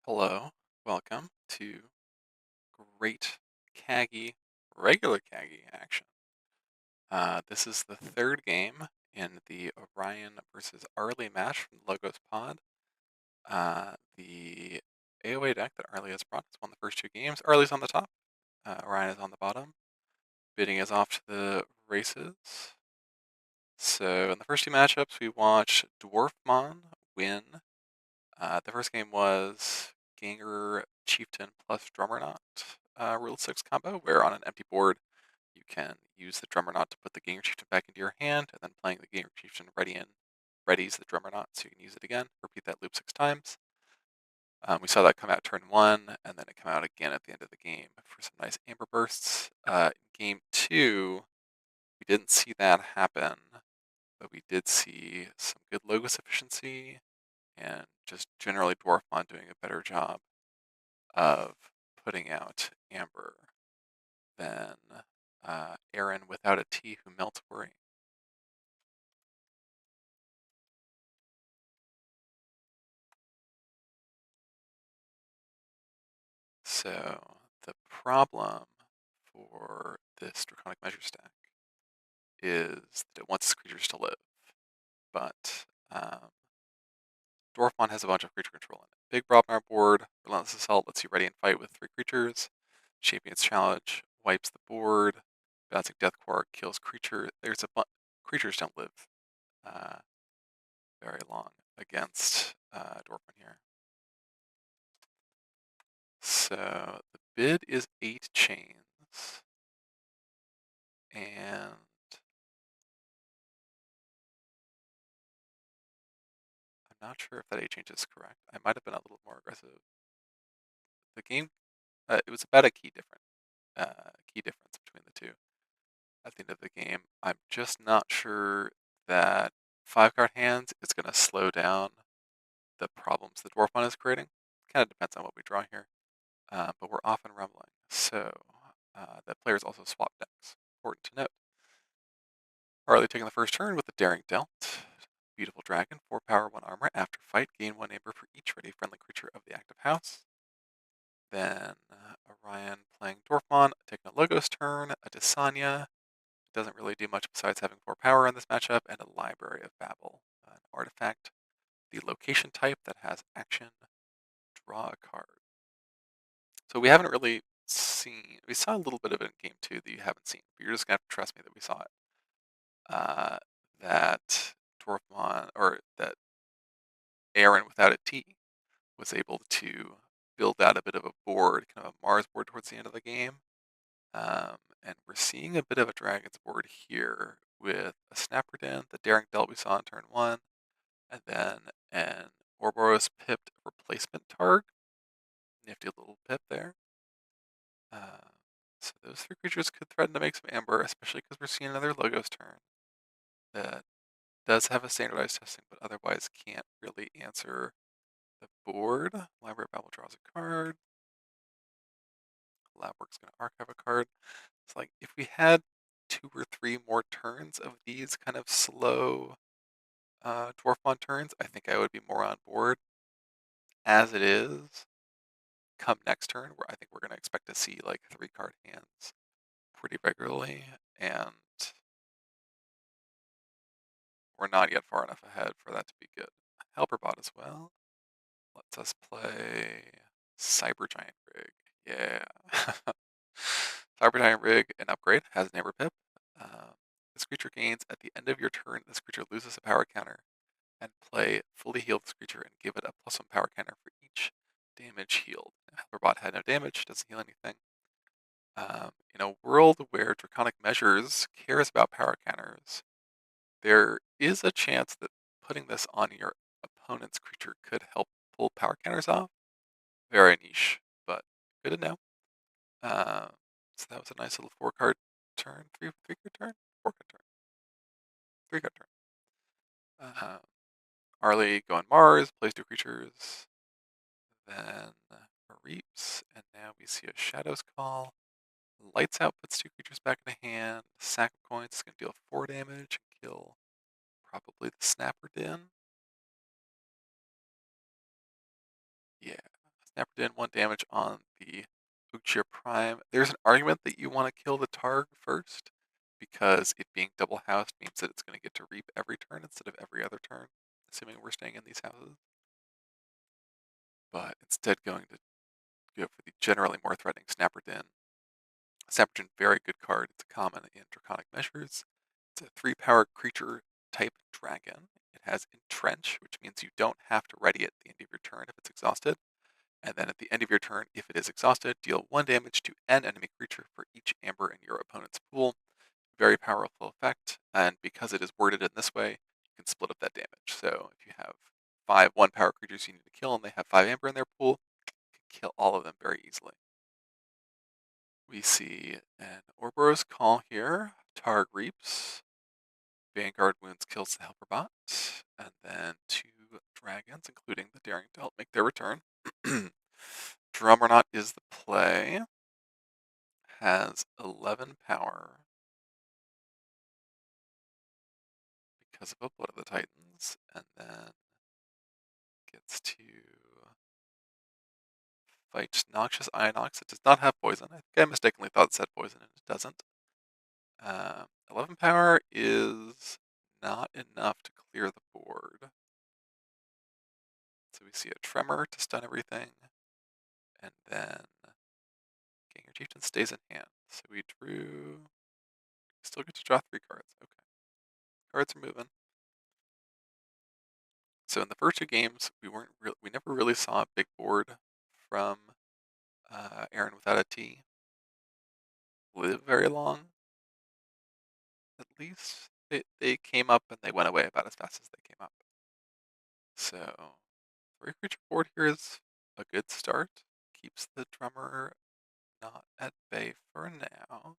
Hello, welcome to great KAGI, regular KAGI action. This is the third game in the Orion versus Arly match from Logos Pod. The AOA deck that Arly has brought has won the first two games. Arly's on the top, Orion is on the bottom. Bidding is off to the races. So in the first two matchups, we watched Dwarfmon win. The first game was Ganger Chieftain plus Drummerknot Rule 6 combo, where on an empty board you can use the Drummerknot to put the Ganger Chieftain back into your hand, and then playing the Ganger Chieftain readies the Drummerknot so you can use it again. Repeat that loop 6 times. We saw that come out turn 1, and then it come out again at the end of the game for some nice Amber Bursts. Game 2, we didn't see that happen, but we did see some good Logos efficiency, and just generally Dwarfmon doing a better job of putting out Amber than Aaron without a T who melts worry. So the problem for this Draconic Measure stack is that it wants its creatures to live, but Dwarfmon has a bunch of creature control in it. Big Brobnar board, Relentless Assault lets you ready and fight with 3 creatures. Champion's Challenge wipes the board. Bouncing Death Quark kills creature. Creatures don't live very long against Dwarfmon here. So the bid is 8 chains, and I'm not sure if that 8 chains is correct. I might have been a little more aggressive. The game, it was about a key difference between the two at the end of the game. I'm just not sure that 5-card hands is going to slow down the problems the Dwarfmon is creating. Kind of depends on what we draw here, but we're often rumbling. So that players also swap decks. Important to note. Arly taking the first turn with the Daring Dealt. Beautiful Dragon, 4 power, 1 armor. After fight, gain 1 amber for each ready friendly creature of the active house. Then Orion playing Dwarfmon, taking a Logos turn, a Desanya. Doesn't really do much besides having 4 power in this matchup, and a Library of Babel, an artifact. The location type that has action, draw a card. So we haven't really seen, we saw a little bit of it in game 2 that you haven't seen, but you're just going to have to trust me that we saw it. That Dwarfmon, or that Aaron without a T, was able to build out a bit of a board, kind of a Mars board towards the end of the game. And we're seeing a bit of a Dragon's board here with a Snapper Den, the Daring Dealt we saw in turn 1, and then an Ouroboros pipped replacement targ. Nifty little pip there. So those 3 creatures could threaten to make some Amber, especially because we're seeing another Logos turn that does have a standardized testing, but otherwise can't really answer the board. Library of Babel draws a card. Labwork's going to archive a card. It's like if we had 2 or 3 more turns of these kind of slow Dwarfmon turns, I think I would be more on board. As it is, come next turn, where I think we're going to expect to see like 3-card hands pretty regularly, and we're not yet far enough ahead for that to be good. Helperbot as well. Lets us play Cyber Giant Rig. Yeah. Cyber Giant Rig, an upgrade, has an Amber Pip. This creature gains at the end of your turn. This creature loses a power counter, and play fully heal this creature and give it a +1 power counter for each damage healed. Helperbot had no damage, doesn't heal anything. In a world where Draconic Measures cares about power counters, there is a chance that putting this on your opponent's creature could help pull power counters off. Very niche, but good to know. So that was a nice little 4-card turn, 3-card turn, 4-card turn, 3-card turn. Arly going Mars, plays 2 creatures, then Reaps, and now we see a Shadow's Call. Lights Out puts 2 creatures back in the hand. Sack of Coins is going to deal 4 damage and kill probably the Snapper Den. Yeah, Snapper did 1 damage on the Uchiha Prime. There's an argument that you want to kill the Targ first, because it being double housed means that it's going to get to reap every turn instead of every other turn, assuming we're staying in these houses. But instead going to go for the generally more threatening Snapper Din. Snapper Din, very good card. It's a common in Draconic Measures. It's a 3-power creature type dragon. It has Entrench, which means you don't have to ready it at the end of your turn if it's exhausted. And then at the end of your turn, if it is exhausted, deal 1 damage to an enemy creature for each amber in your opponent's pool. Very powerful effect, and because it is worded in this way, you can split up that damage. So if you have 5 1-power creatures you need to kill and they have 5 amber in their pool, you can kill all of them very easily. We see an Ouroboros Call here, Targ reaps, Vanguard Wounds kills the Helper Bot, and then 2 dragons, including the Daring to help make their return. Drummernaut is the play, has 11 power because of a Blood of the Titans, and then gets to fight Noxious Ionox. It does not have poison. I think I mistakenly thought it said poison, and it doesn't. 11 power is not enough to clear the board. So we see a Tremor to stun everything, and then King or Chieftain stays in hand. So we drew. Still get to draw 3 cards. Okay. Cards are moving. So in the first 2 games, we never really saw a big board from Aaron without a T live very long. At least they came up and they went away about as fast as they came up. So 3 creature board here is a good start. Keeps the drummer not at bay for now.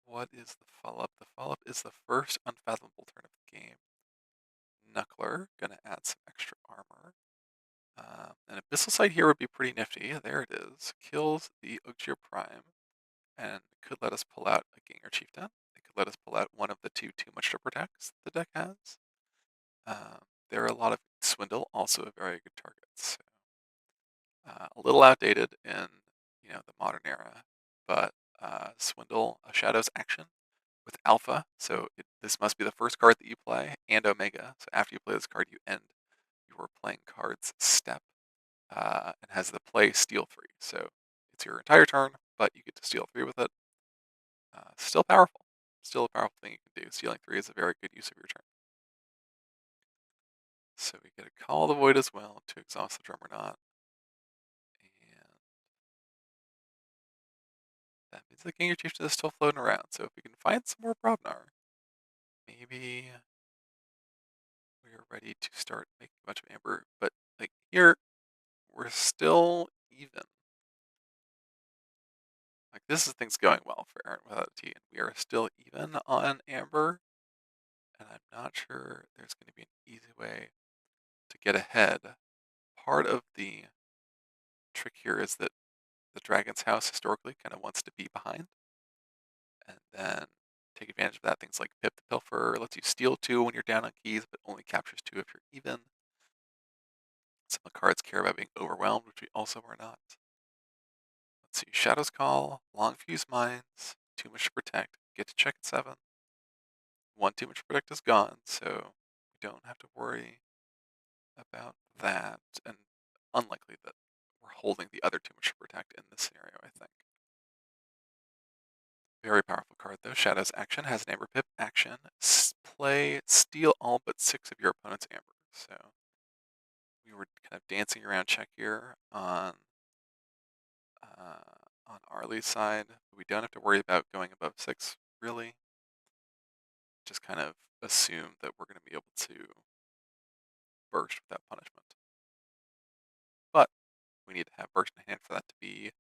What is the follow-up? The follow-up is the first unfathomable turn of the game. Knuckler, gonna add some extra armor. An Abyssal Sight here would be pretty nifty. There it is. Kills the Uchiha Prime and could let us pull out a King or Chieftain. It could let us pull out one of the 2 Too Much to Protect the deck has. There are a lot of Swindle, also a very good target. So, a little outdated in the modern era, but Swindle, a Shadow's action with Alpha. So this must be the first card that you play, and Omega. So after you play this card, you end your playing card's step, and has the play steal 3. So it's your entire turn, but you get to steal 3 with it. Still powerful. Still a powerful thing you can do. Stealing 3 is a very good use of your turn. So we get a Call of the Void as well to exhaust the Drummernaut. And that means the King or Chieftain is still floating around. So if we can find some more Brobnar, maybe we are ready to start making a bunch of Amber. But like here, we're still even. Like this is things going well for Aaron without a T, and we are still even on Amber. And I'm not sure there's going to be an easy way to get ahead. Part of the trick here is that the Dragon's House historically kind of wants to be behind, and then take advantage of that. Things like Pip the Pilfer lets you steal 2 when you're down on keys, but only captures 2 if you're even. Some of the cards care about being overwhelmed, which we also are not. Let's see, Shadow's Call, Long Fuse Mines, Too Much to Protect, get to check at 7. 1 Too Much to Protect is gone, so we don't have to worry about that, and unlikely that we're holding the other Too Much to Protect in this scenario, I think. Very powerful card though. Shadow's action has an Amber Pip action. Play steal all but 6 of your opponent's Amber. So we were kind of dancing around check here on Arly's side. We don't have to worry about going above 6 really. Just kind of assume that we're going to be able to burst without punishment. But we need to have burst in hand for that to be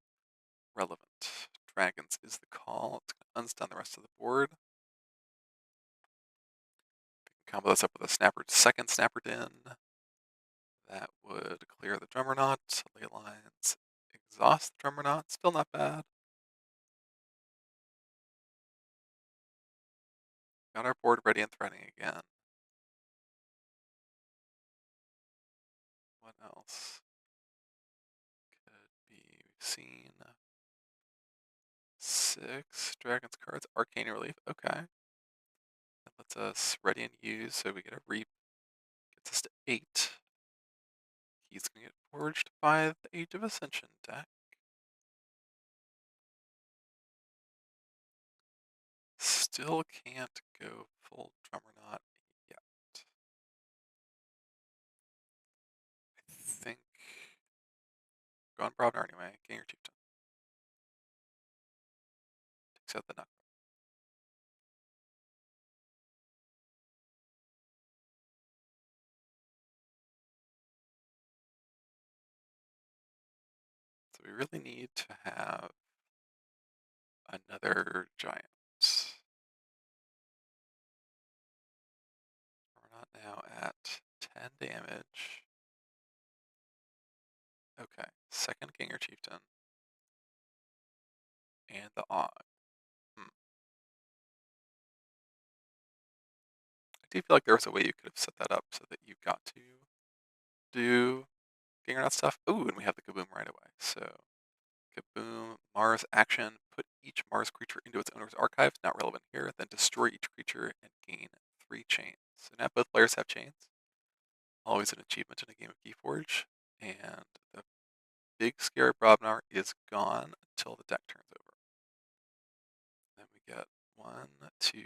relevant. Dragons is the call. It's going to unstun the rest of the board. Combo this up with a second Snapper Din. That would clear the Drummernaut. Ley Lines exhaust the Drummernaut. Still not bad. Got our board ready and threatening again. What else? seen 6 Dragon's cards. Arcane Relief, okay. That lets us ready and use, so we get a Reap. Gets us to 8. He's going to get forged by the Age of Ascension deck. Still can't go full Drummerknot yet. I think. Go on Brobner anyway. Gain your chieftain. Takes out the nut. So we really need to have another giant. We're not now at 10 damage. Okay, second Ganger Chieftain. And the Og. I do feel like there was a way you could have set that up so that you got to do Ganger stuff. Ooh, and we have the Kaboom right away. So Kaboom, Mars action, put each Mars creature into its owner's archive, not relevant here, then destroy each creature and gain 3 chains. So now both players have chains. Always an achievement in a game of Keyforge. And the big scary Brobnar is gone until the deck turns over. Then we get 1, 2,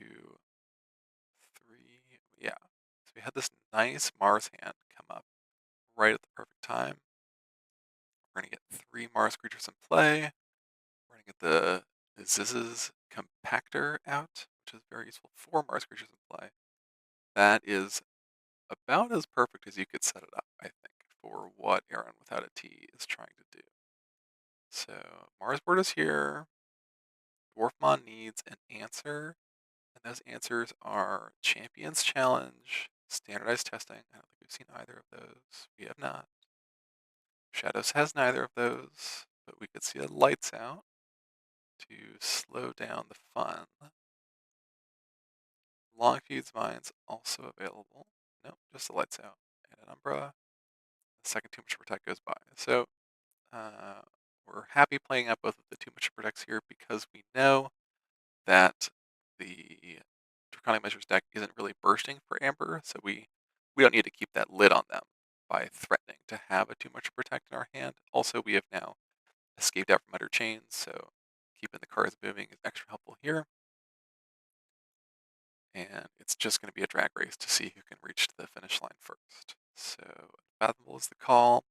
3, yeah. So we had this nice Mars hand come up right at the perfect time. We're going to get 3 Mars creatures in play. We're going to get the Ziz's Compactor out, which is very useful. 4 Mars creatures in play. That is about as perfect as you could set it up, I think, for what Aaron without a T is trying to do. So Mars board is here. Dwarfmon needs an answer, and those answers are Champions Challenge, Standardized Testing. I don't think we've seen either of those. We have not. Shadows has neither of those, but we could see a Lights Out to slow down the fun. Longfuse Mine's also available. Nope, just the Lights Out and an Umbra. The second Too Much to Protect goes by. So we're happy playing out both of the Too Much to Protects here because we know that the Draconic Measures deck isn't really bursting for Amber, so we don't need to keep that lid on them by threatening to have a Too Much to Protect in our hand. Also, we have now escaped out from under chains, so keeping the cards moving is extra helpful here. And it's just going to be a drag race to see who can reach the finish line first. So, Unfathomable is the call.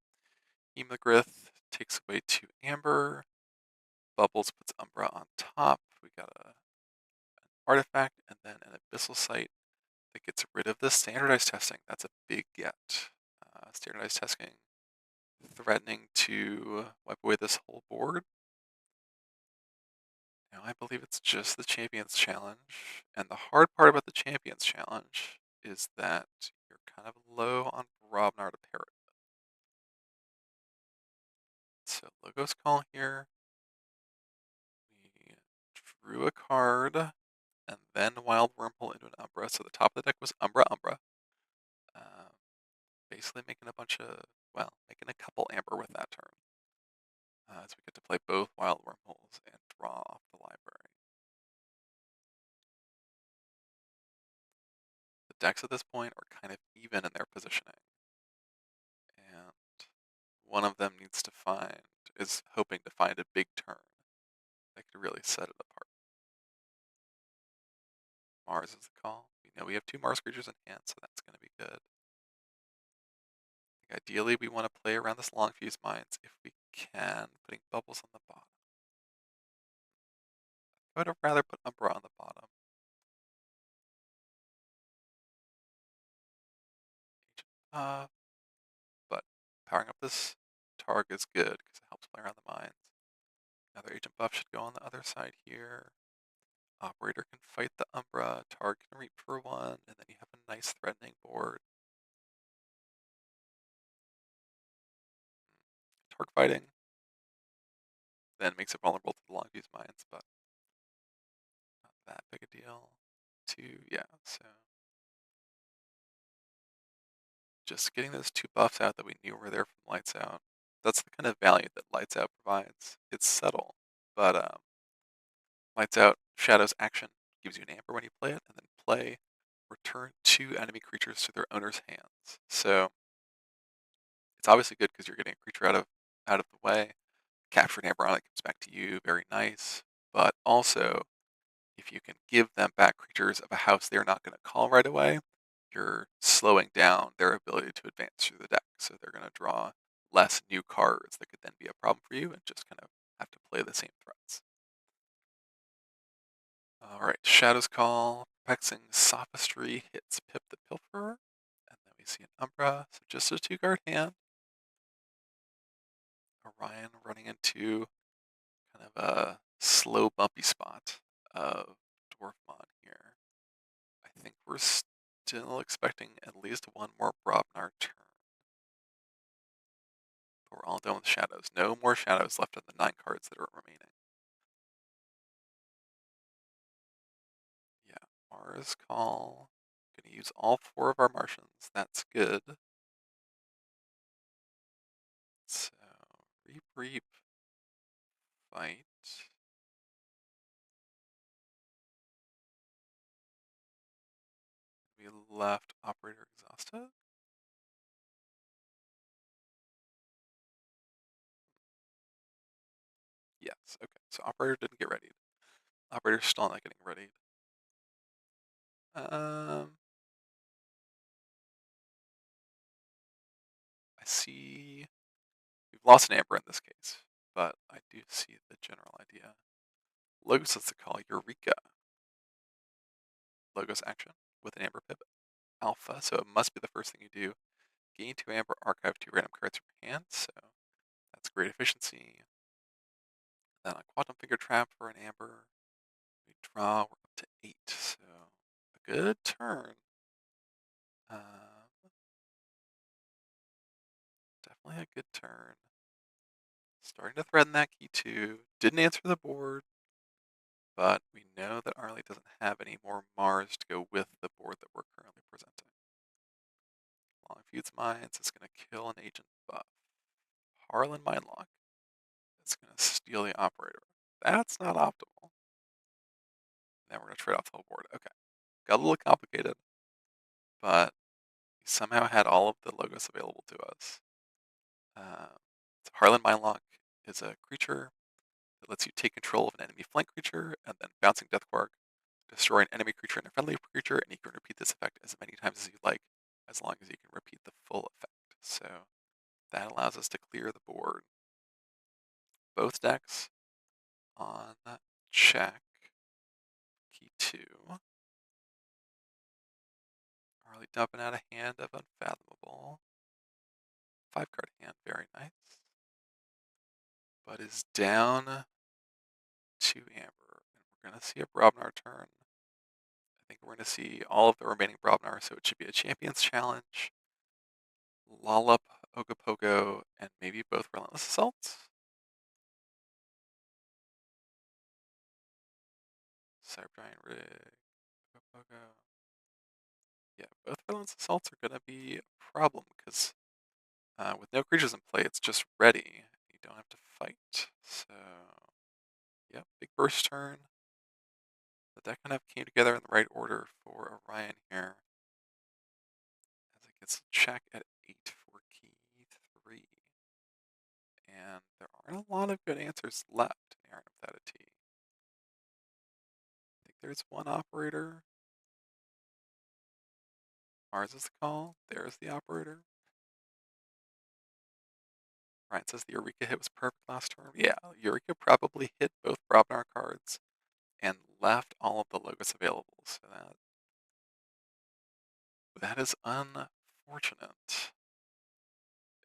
Hemogrith takes away 2 Amber. Bubbles puts Umbra on top. We got an artifact and then an Abyssal Site that gets rid of the Standardized Testing. That's a big get. Standardized Testing threatening to wipe away this whole board. Now I believe it's just the Champions Challenge, and the hard part about the Champions Challenge is that you're kind of low on Brobnar to pair it with. So Logos Call here. We drew a card, and then Wild Wormhole into an Umbra. So the top of the deck was Umbra, Umbra. Basically making a bunch of, well, making a couple Amber with that turn. As we get to play both Wild Wormholes and draw off the library. The decks at this point are kind of even in their positioning. And one of them is hoping to find a big turn that could really set it apart. Mars is the call. We know we have 2 Mars creatures in hand, so that's going to be good. Ideally, we want to play around this Longfuse Mines if we can, putting Bubbles on the bottom. I would have rather put Umbra on the bottom. But powering up this Targ is good because it helps play around the mines. Another agent buff should go on the other side here. Operator can fight the Umbra, Targ can reap for 1, and then you have a nice threatening board. Targ fighting then makes it vulnerable to the Longfuse Mines, but not that big a deal. 2, yeah, so just getting those 2 buffs out that we knew were there from Lights Out That's the kind of value that Lights Out provides. It's subtle, but Lights Out Shadow's action gives you an amber when you play it, and then play, return 2 enemy creatures to their owner's hands. So it's obviously good because you're getting a creature out of the way. Captured amber on it comes back to you, very nice. But also, if you can give them back creatures of a house they're not going to call right away, you're slowing down their ability to advance through the deck. So they're going to draw less new cards that could then be a problem for you and just kind of have to play the same threats. Alright, Shadow's Call, Perplexing Sophistry hits Pip the Pilferer, and then we see an Umbra, so just a 2-card hand. Orion running into kind of a slow, bumpy spot of Dwarfmon here. I think we're still expecting at least one more Brobnar turn. But we're all done with shadows. No more shadows left in the 9 cards that are remaining. Yeah, Mars Call. Gonna use all 4 of our Martians. That's good. So, Reap, Fight. We left Operator exhausted. Yes, okay. So Operator didn't get readied. Operator's still not getting readied. I see we've lost an amber in this case, but I do see the general idea. Logos lets the call Eureka. Logos action with an amber pip alpha, so it must be the first thing you do. Gain 2 amber, archive 2 random cards from your hand, so that's great efficiency. Then a Quantum Finger Trap for an amber. We draw, we're up to 8, so a good turn. Definitely a good turn. Starting to threaten that key too. Didn't answer the board, but we know that Arly doesn't have any more Mars to go with the board that we're currently presenting. Long Feud's Mines is going to kill an agent buff. Harlan Mindlock is going to steal the operator. That's not optimal. Then we're going to trade off the whole board. Okay. Got a little complicated, but we somehow had all of the logos available to us. So Harlan Mindlock is a creature that lets you take control of an enemy flank creature and then bouncing Death Quark, destroy an enemy creature and a friendly creature, and you can repeat this effect as many times as you like, as long as you can repeat the full effect. So that allows us to clear the board. Both decks on check. Key 2. Arly dumping out a hand of Unfathomable. 5-card hand, very nice. But is down to amber, and we're going to see a Brobnar turn. I think we're going to see all of the remaining Brobnar, so it should be a Champions Challenge, Lollop, Ogopogo, and maybe both Relentless Assaults. Cybergiant Rig, Ogopogo. Yeah, both Relentless Assaults are going to be a problem, because with no creatures in play, it's just ready. You don't have to fight. So, yep, big burst turn. The deck kind of came together in the right order for Orion here. As it gets to check at 8 for key 3. And there aren't a lot of good answers left in Aaron of Theta T. I think there's one operator. Mars is the call. There's the operator. Ryan says the Eureka hit was perfect last turn. Yeah, Eureka probably hit both Brobnar cards and left all of the logos available. So that is unfortunate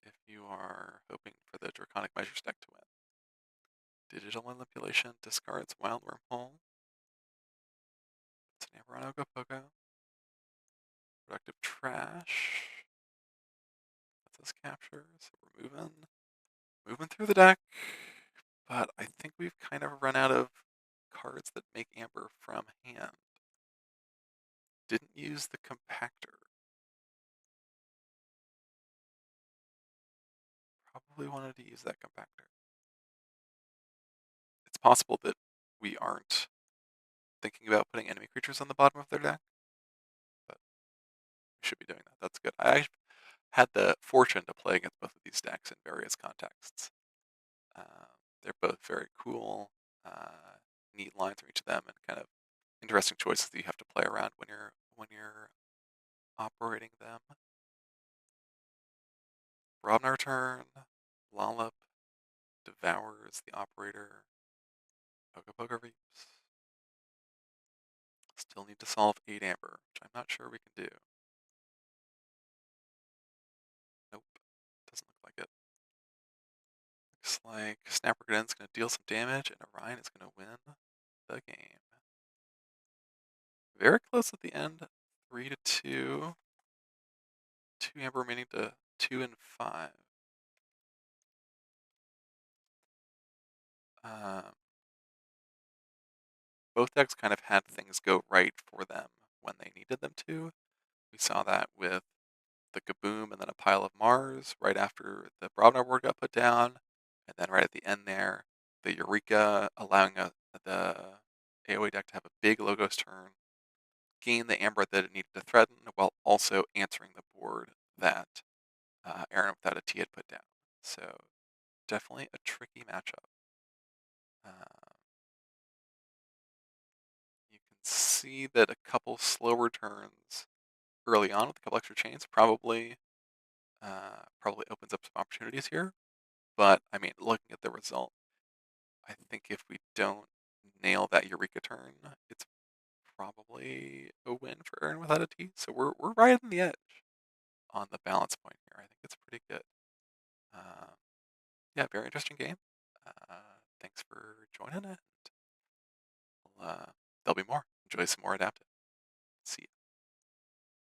if you are hoping for the Draconic Measures deck to win. Digital Manipulation discards Wild Wormhole. It's an Amber on Ogopogo. Productive Trash. That's this capture. So we're moving through the deck. But I think we've kind of run out of cards that make Amber from hand. Didn't use the Compactor. probably wanted to use that compactor. It's possible that we aren't thinking about putting enemy creatures on the bottom of their deck, but we should be doing that. That's good. I had the fortune to play against both of these decks in various contexts. They're both very cool, neat lines from each of them, and kind of interesting choices that you have to play around when you're operating them. Robnar turn, Lollop devours the operator. Poga Poga Reaps. Still need to solve 8 Amber, which I'm not sure we can do. Nope, doesn't look like it. Looks like Snapper Gren's going to deal some damage, and Orion is going to win the game. Very close at the end, 3-2. 2 Amber remaining to 2 and 5. Both decks kind of had things go right for them when they needed them to. We saw that with the Kaboom and then a pile of Mars right after the Brobnar board got put down, and then right at the end there, the Eureka allowing the AoE deck to have a big Logos turn, gain the Amber that it needed to threaten, while also answering the board that Aaron without a T had put down. So definitely a tricky matchup. You can see that a couple slower turns early on with a couple extra chains probably opens up some opportunities here. But I mean, looking at the result, I think if we don't nail that Eureka turn, it's probably a win for Aaron without a T. So we're right on the edge on the balance point here. I think it's pretty good. Yeah, very interesting game. Thanks for joining it. There'll be more. Enjoy some more Adapted. See ya.